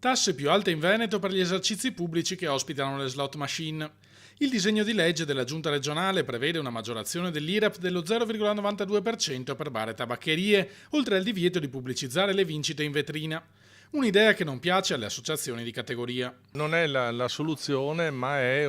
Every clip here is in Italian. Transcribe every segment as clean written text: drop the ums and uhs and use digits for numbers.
Tasse più alte in Veneto per gli esercizi pubblici che ospitano le slot machine. Il disegno di legge della Giunta regionale prevede una maggiorazione dell'IRAP dello 0,92% per bar e tabaccherie, oltre al divieto di pubblicizzare le vincite in vetrina. Un'idea che non piace alle associazioni di categoria. Non è la soluzione, ma è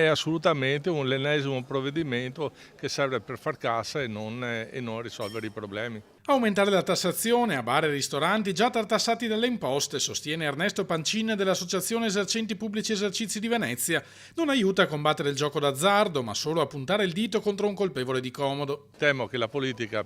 assolutamente l'ennesimo provvedimento che serve per far cassa e non risolvere i problemi. Aumentare la tassazione a bar e ristoranti già tartassati dalle imposte, sostiene Ernesto Pancin dell'Associazione Esercenti Pubblici Esercizi di Venezia, non aiuta a combattere il gioco d'azzardo, ma solo a puntare il dito contro un colpevole di comodo. Temo che la politica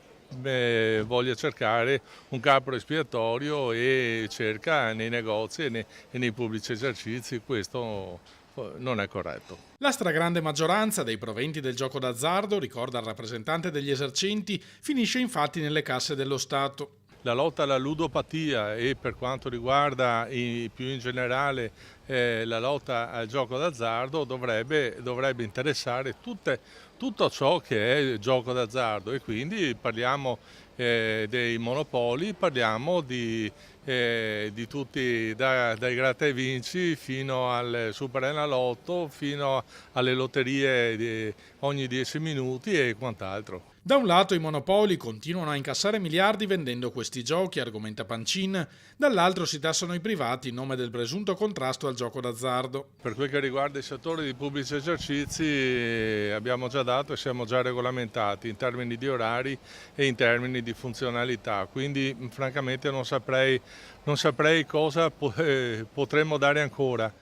voglia cercare un capro espiatorio e cerca nei negozi e nei pubblici esercizi, questo non è corretto. La stragrande maggioranza dei proventi del gioco d'azzardo, ricorda il rappresentante degli esercenti, finisce infatti nelle casse dello Stato. La lotta alla ludopatia e per quanto riguarda più in generale la lotta al gioco d'azzardo dovrebbe interessare tutto ciò che è gioco d'azzardo e quindi parliamo dei monopoli, parliamo di tutti, dai gratta e vinci fino al Superenalotto, fino alle lotterie di ogni 10 minuti e quant'altro. Da un lato i monopoli continuano a incassare miliardi vendendo questi giochi, argomenta Pancin, dall'altro si tassano i privati in nome del presunto contrasto al gioco d'azzardo. Per quel che riguarda il settore dei pubblici esercizi abbiamo già dato e siamo già regolamentati in termini di orari e in termini di funzionalità, quindi francamente non saprei cosa potremmo dare ancora.